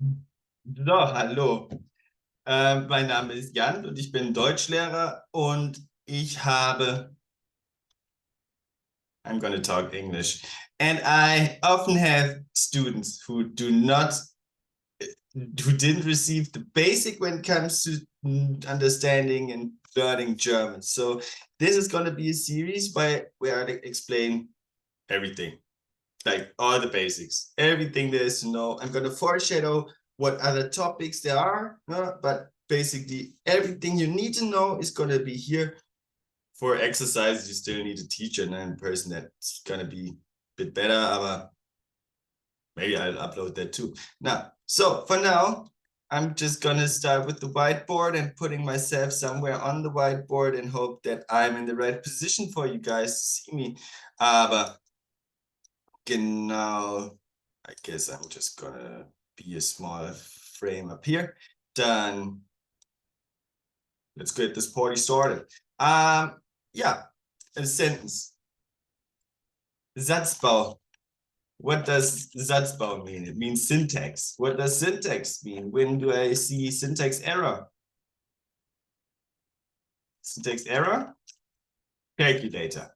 So, hallo. Mein Name ist Jan und ich bin Deutschlehrer und ich habe, I'm going to talk English, and I often have students who who didn't receive the basic when it comes to understanding and learning German. So this is going to be a series where I explain everything, like all the basics, everything there is to know. I'm going to foreshadow what other topics there are, but basically everything you need to know is going to be here. For exercises, you still need a teacher and a person that's going to be a bit better, but maybe I'll upload that too. Now, so for now, I'm just going to start with the whiteboard and putting myself somewhere on the whiteboard and hope that I'm in the right position for you guys to see me. Aber genau, I guess I'm just gonna be a small frame up here. Done. Let's get this party started. Yeah, a sentence. Satzbau. What does Satzbau mean? It means syntax. What does syntax mean? When do I see syntax error? Syntax error? Calculator.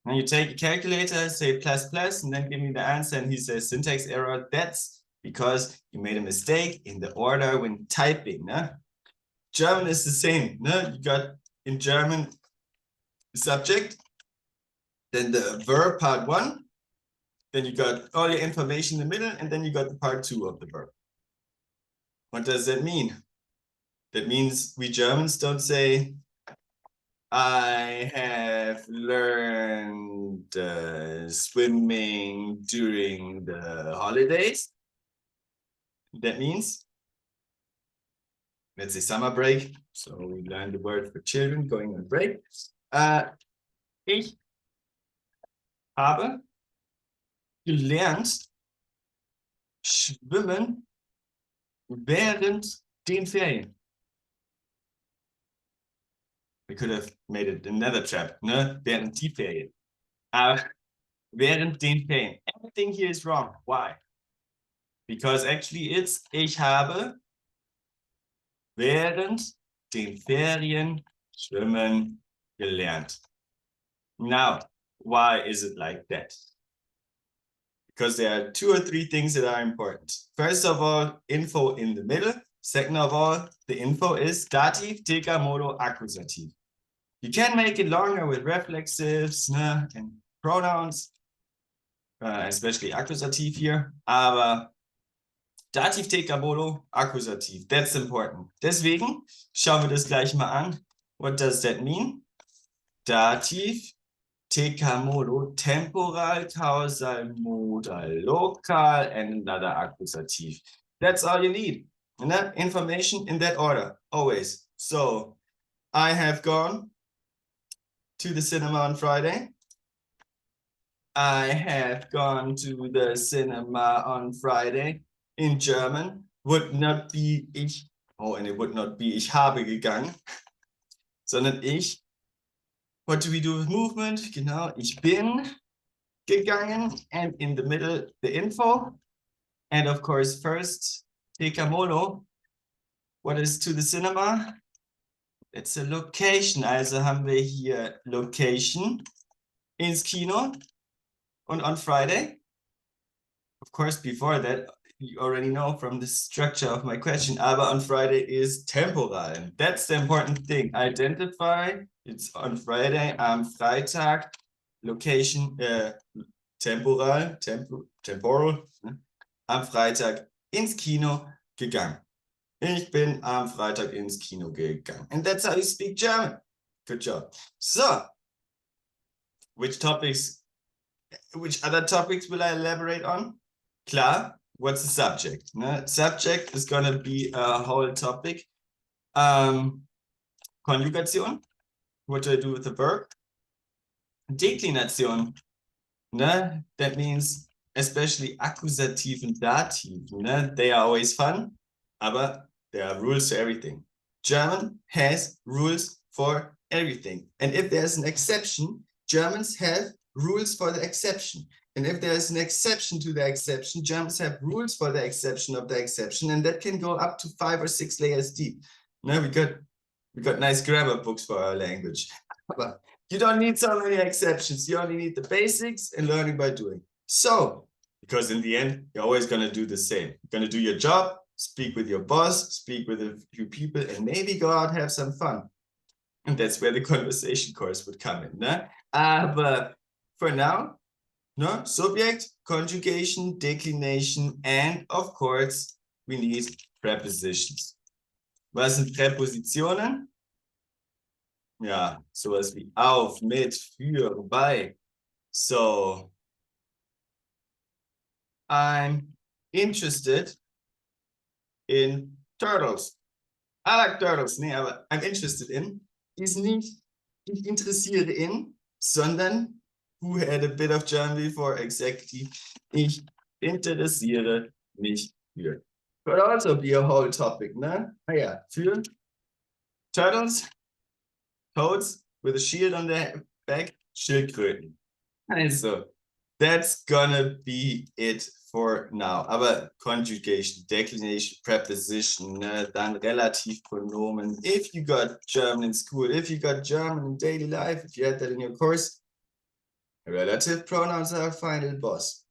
Now you take a calculator, say plus plus, and then give me the answer, and he says syntax error. That's because you made a mistake in the order when typing. Ne? German is the same. Ne? You got in German subject, then the verb part one, then you got all your information in the middle, and then you got the part two of the verb. What does that mean? That means we Germans don't say, I have learned swimming during the holidays. That means, let's say summer break. So we learned the word for children going on break. Ich habe gelernt schwimmen während den Ferien. We could have made it another trap, ne? Während die Ferien. Aber während den Ferien. Everything here is wrong. Why? Because actually it's ich habe während den Ferien schwimmen gelernt. Now, why is it like that? Because there are two or three things that are important. First of all, info in the middle. Second of all, the info is dative, TK, modo, accusative. You can make it longer with reflexives and pronouns, especially accusative here. Aber dativ, TK, modo, accusative, that's important. Deswegen schauen wir das gleich mal an. What does that mean? Dativ, TK modo, temporal, causal, modal, local, and another accusative. That's all you need. And that information in that order, always. So I have gone to the cinema on Friday. I have gone to the cinema on Friday. In German would not be ich, and it would not be ich habe gegangen, sondern ich. What do we do with movement? Genau, ich bin gegangen, and in the middle, the info. And of course, first, Tekamolo. What is to the cinema? It's a location. Also haben wir hier Location ins Kino. Und on Friday, of course, before that, you already know from the structure of my question, aber on Friday is temporal. And that's the important thing. Identify, it's on Friday, am Freitag, location, temporal, am Freitag ins Kino gegangen. Ich bin am Freitag ins Kino gegangen. And that's how you speak German. Good job. So, which other topics will I elaborate on? Klar, what's the subject? Subject is going to be a whole topic. Konjugation, what do I do with the verb? Deklination, that means especially accusative and dative, they are always fun, aber there are rules to everything. German has rules for everything. And if there's an exception, Germans have rules for the exception. And if there's an exception to the exception, Germans have rules for the exception of the exception, and that can go up to 5 or 6 layers deep. Now we got nice grammar books for our language. But you don't need so many exceptions. You only need the basics and learning by doing. So, because in the end, you're always going to do the same. You're going to do your job, speak with your boss, speak with a few people, and maybe go out and have some fun. And that's where the conversation course would come in. Ne? But for now, no, subject, conjugation, declination, and of course, we need prepositions. Was sind Präpositionen? Ja, sowas wie auf, mit, für, bei. So, I'm interested in turtles. I like turtles. Nee, aber I'm interested in ist nicht ich interessiere in, sondern who had a bit of German before? Exactly. Ich interessiere mich für. Could also be a whole topic, ne? Ah ja, für turtles, toads with a shield on their back, Schildkröten. Also, that's gonna be it for now. Aber conjugation, declination, preposition, ne? Dann Relativpronomen. If you got German in school, if you got German in daily life, if you had that in your course, relative pronouns are a final boss.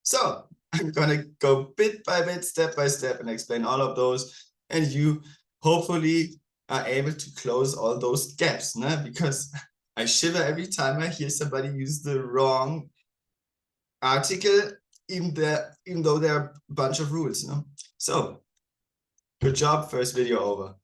So I'm gonna go bit by bit, step by step, and explain all of those. And you hopefully are able to close all those gaps, né? Because I shiver every time I hear somebody use the wrong article, even though there are a bunch of rules. No? So, good job, first video over.